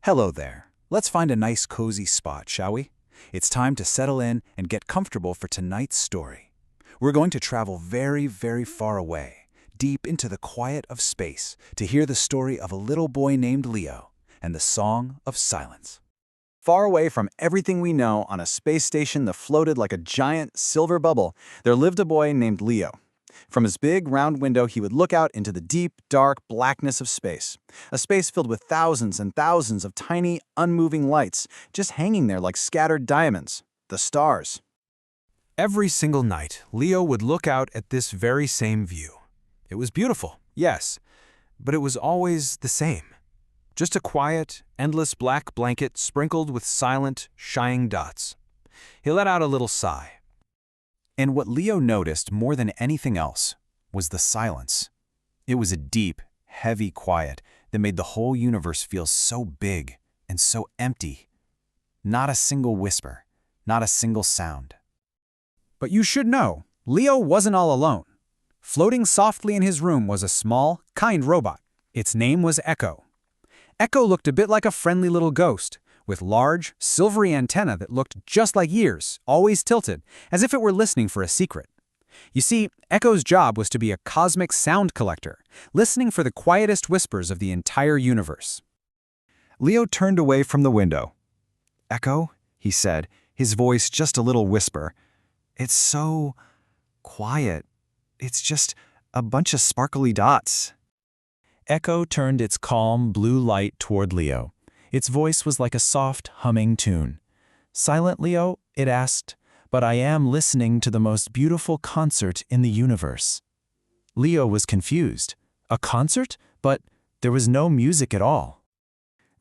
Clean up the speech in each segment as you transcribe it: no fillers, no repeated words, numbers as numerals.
Hello there. Let's find a nice cozy spot, shall we? It's time to settle in and get comfortable for tonight's story. We're going to travel very, very far away, deep into the quiet of space, to hear the story of a little boy named Leo and the Song of Silence. Far away from everything we know, on a space station that floated like a giant silver bubble, there lived a boy named Leo. From his big, round window, he would look out into the deep, dark blackness of space. A space filled with thousands and thousands of tiny, unmoving lights, just hanging there like scattered diamonds. The stars. Every single night, Leo would look out at this very same view. It was beautiful, yes, but it was always the same. Just a quiet, endless black blanket sprinkled with silent, shining dots. He let out a little sigh. And what Leo noticed more than anything else was the silence. It was a deep, heavy quiet that made the whole universe feel so big and so empty. Not a single whisper, not a single sound. But you should know, Leo wasn't all alone. Floating softly in his room was a small, kind robot. Its name was Echo. Echo looked a bit like a friendly little ghost, with large, silvery antennae that looked just like ears, always tilted, as if it were listening for a secret. You see, Echo's job was to be a cosmic sound collector, listening for the quietest whispers of the entire universe. Leo turned away from the window. "Echo," he said, his voice just a little whisper. "It's so quiet. It's just a bunch of sparkly dots." Echo turned its calm blue light toward Leo. Its voice was like a soft, humming tune. "Silent, Leo?" it asked, "but I am listening to the most beautiful concert in the universe." Leo was confused. A concert? But there was no music at all.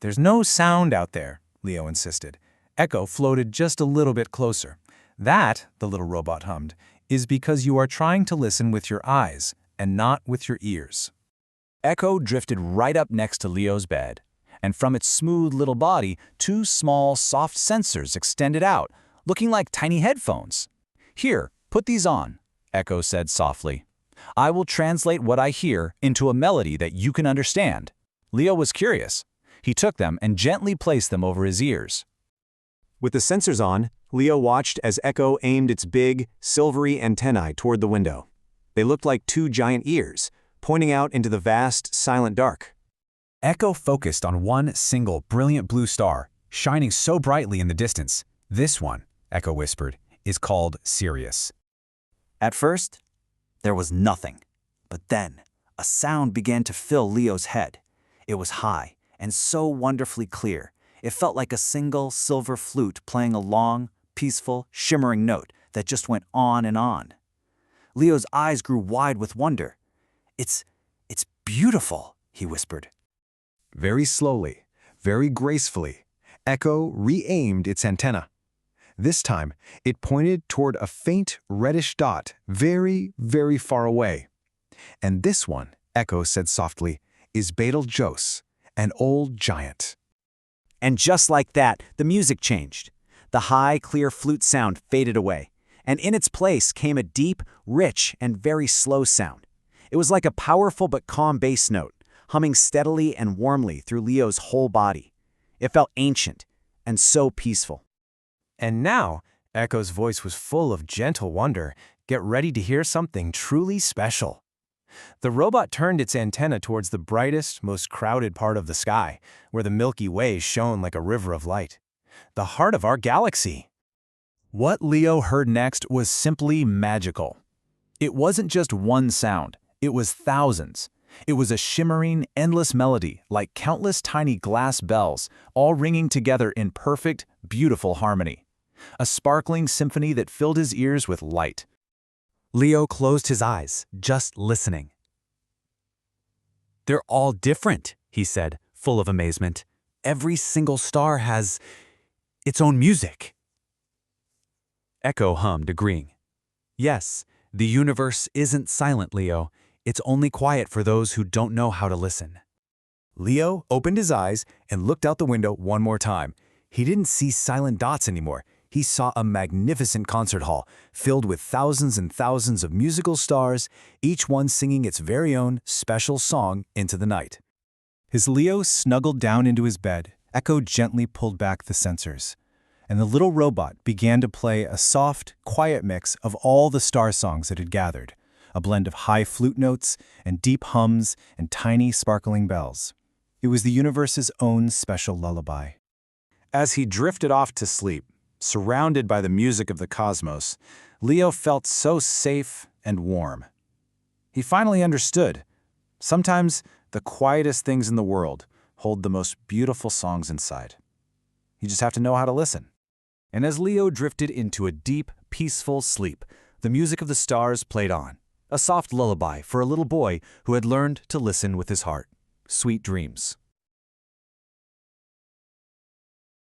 "There's no sound out there," Leo insisted. Echo floated just a little bit closer. "That," the little robot hummed, "is because you are trying to listen with your eyes and not with your ears." Echo drifted right up next to Leo's bed, and from its smooth little body, two small, soft sensors extended out, looking like tiny headphones. "Here, put these on," Echo said softly. "I will translate what I hear into a melody that you can understand." Leo was curious. He took them and gently placed them over his ears. With the sensors on, Leo watched as Echo aimed its big, silvery antennae toward the window. They looked like two giant ears, pointing out into the vast, silent dark. Echo focused on one single, brilliant blue star, shining so brightly in the distance. "This one," Echo whispered, "is called Sirius." At first, there was nothing. But then, a sound began to fill Leo's head. It was high and so wonderfully clear. It felt like a single silver flute playing a long, peaceful, shimmering note that just went on and on. Leo's eyes grew wide with wonder. It's beautiful," he whispered. Very slowly, very gracefully, Echo re-aimed its antenna. This time, it pointed toward a faint reddish dot very, very far away. "And this one," Echo said softly, "is Betelgeuse, an old giant." And just like that, the music changed. The high, clear flute sound faded away, and in its place came a deep, rich, and very slow sound. It was like a powerful but calm bass note, humming steadily and warmly through Leo's whole body. It felt ancient and so peaceful. And now, Echo's voice was full of gentle wonder. "Get ready to hear something truly special." The robot turned its antenna towards the brightest, most crowded part of the sky, where the Milky Way shone like a river of light. The heart of our galaxy. What Leo heard next was simply magical. It wasn't just one sound. It was thousands. It was a shimmering, endless melody, like countless tiny glass bells, all ringing together in perfect, beautiful harmony. A sparkling symphony that filled his ears with light. Leo closed his eyes, just listening. "They're all different," he said, full of amazement. "Every single star has its own music." Echo hummed, agreeing. "Yes, the universe isn't silent, Leo. It's only quiet for those who don't know how to listen." Leo opened his eyes and looked out the window one more time. He didn't see silent dots anymore. He saw a magnificent concert hall filled with thousands and thousands of musical stars, each one singing its very own special song into the night. As Leo snuggled down into his bed, Echo gently pulled back the sensors, and the little robot began to play a soft, quiet mix of all the star songs it had gathered, a blend of high flute notes and deep hums and tiny sparkling bells. It was the universe's own special lullaby. As he drifted off to sleep, surrounded by the music of the cosmos, Leo felt so safe and warm. He finally understood. Sometimes the quietest things in the world hold the most beautiful songs inside. You just have to know how to listen. And as Leo drifted into a deep, peaceful sleep, the music of the stars played on, a soft lullaby for a little boy who had learned to listen with his heart. Sweet dreams.